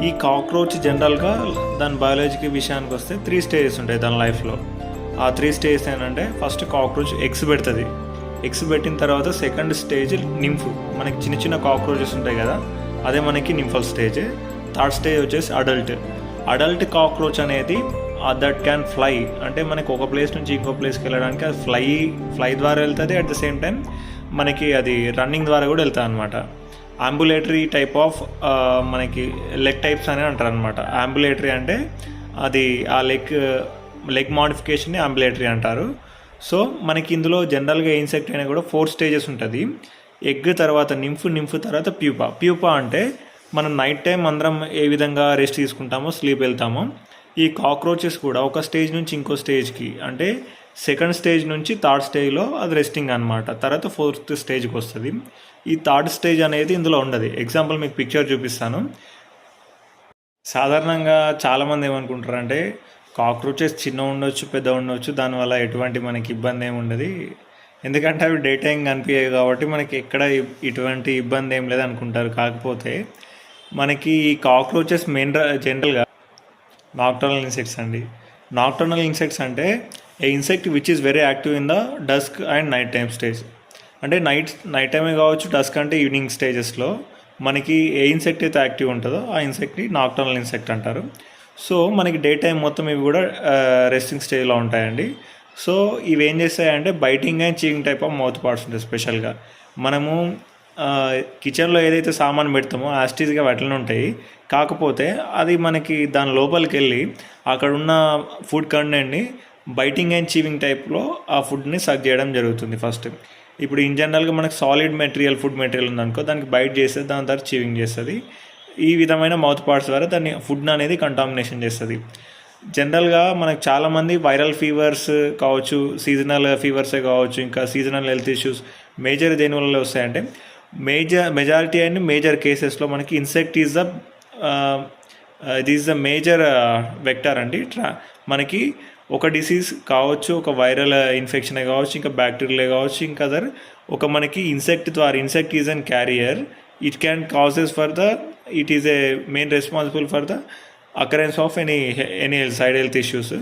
ఈ కాక్రోచ్ జనరల్గా దాని బయాలజీకి విషయానికి వస్తే 3 స్టేజెస్ ఉంటాయి దాని లైఫ్లో. ఆ 3 స్టేజెస్ ఏంటంటే ఫస్ట్ కాక్రోచ్ ఎగ్స్ పెడుతుంది. ఎగ్స్ పెట్టిన తర్వాత సెకండ్ స్టేజ్ నింఫ్, మనకి చిన్న చిన్న కాక్రోచెస్ ఉంటాయి కదా, అదే మనకి నింఫల్ స్టేజ్. థర్డ్ స్టేజ్ వచ్చేసి అడల్ట్ కాక్రోచ్ అనేది దట్ క్యాన్ ఫ్లై, అంటే మనకి ఒక ప్లేస్ నుంచి ఇంకో ప్లేస్కి వెళ్ళడానికి అది ఫ్లై ద్వారా వెళ్తుంది. అట్ ద సేమ్ టైం మనకి అది రన్నింగ్ ద్వారా కూడా వెళ్తుంది అనమాట. అంబులేటరీ టైప్ ఆఫ్ మనకి లెగ్ టైప్స్ అని అంటారు అనమాట. అంబులేటరీ అంటే అది ఆ లెగ్ మాడిఫికేషన్ని అంబులేటరీ అంటారు. సో మనకి ఇందులో జనరల్గా ఏ ఇన్సెక్ట్ అయినా కూడా 4 స్టేజెస్ ఉంటుంది. ఎగ్ తర్వాత నింఫ్ తర్వాత ప్యూపా అంటే మనం నైట్ టైం అందరం ఏ విధంగా రెస్ట్ తీసుకుంటామో, స్లీప్ వెళ్తామో, ఈ కాక్రోచెస్ కూడా ఒక స్టేజ్ నుంచి ఇంకో స్టేజ్కి, అంటే సెకండ్ స్టేజ్ నుంచి థర్డ్ స్టేజ్లో అది రెస్టింగ్ అనమాట. తర్వాత 4th స్టేజ్కి వస్తుంది. ఈ థర్డ్ స్టేజ్ అనేది ఇందులో ఉండదు. ఎగ్జాంపుల్ మీకు పిక్చర్ చూపిస్తాను. సాధారణంగా చాలామంది ఏమనుకుంటారంటే కాక్రోచెస్ చిన్న ఉండొచ్చు, పెద్ద ఉండొచ్చు, దానివల్ల ఎటువంటి మనకి ఇబ్బంది ఏమి ఉండదు, ఎందుకంటే అవి డే టైం కనిపించాయి కాబట్టి మనకి ఎక్కడ ఇటువంటి ఇబ్బంది ఏం లేదు అనుకుంటారు. కాకపోతే మనకి ఈ కాక్రోచెస్ జనరల్గా నాక్టర్నల్ ఇన్సెక్ట్స్ అండి. నాక్టర్నల్ ఇన్సెక్ట్స్ అంటే a insect which is very active in the dusk and night time stage. అంటే నైట్ టైమే కావచ్చు, డస్క్ అంటే ఈవినింగ్ స్టేజెస్లో మనకి ఏ ఇన్సెక్ట్ అయితే యాక్టివ్ ఉంటుందో ఆ ఇన్సెక్ట్ని నాక్టర్నల్ ఇన్సెక్ట్ అంటారు. సో మనకి డే టైం మొత్తం ఇవి కూడా రెస్టింగ్ స్టేజ్లో ఉంటాయండి. సో ఇవి ఏం చేస్తాయంటే biting and chewing type of mouth parts ఉంటాయి. స్పెషల్గా మనము కిచెన్లో ఏదైతే సామాన్ పెడతామో యాస్టీస్గా వాటిలో ఉంటాయి. కాకపోతే అది మనకి దాని లోపలికి వెళ్ళి అక్కడ ఉన్న ఫుడ్ కంటెంట్ని బైటింగ్ అండ్ చీవింగ్ టైప్లో ఆ ఫుడ్ని సక్ చేయడం జరుగుతుంది ఫస్ట్. ఇప్పుడు ఇన్ జనరల్గా మనకు సాలిడ్ మెటీరియల్, ఫుడ్ మెటీరియల్ ఉందనుకో, దానికి బైట్ చేస్తుంది, దాని తర్వాత చీవింగ్ చేస్తుంది. ఈ విధమైన మౌత్ పార్ట్స్ ద్వారా దాన్ని ఫుడ్ అనేది కంటామినేషన్ చేస్తుంది. జనరల్గా మనకు చాలామంది వైరల్ ఫీవర్స్ కావచ్చు, సీజనల్ ఫీవర్సే కావచ్చు, ఇంకా సీజనల్ హెల్త్ ఇష్యూస్ మేజర్ దేనివల్ల వస్తాయంటే మెజారిటీ అండ్ మేజర్ కేసెస్లో మనకి insect is the major vector అండి. మనకి ఒక డిసీజ్ కావచ్చు, ఒక వైరల్ ఇన్ఫెక్షనే కావచ్చు, ఇంకా బ్యాక్టీరియలే కావచ్చు, ఇంకా అదర్ ఒక మనకి ఇన్సెక్ట్ ద్వారా, insect is an carrier, it can causes for the, it is a main responsible for the occurrence of any side health issues.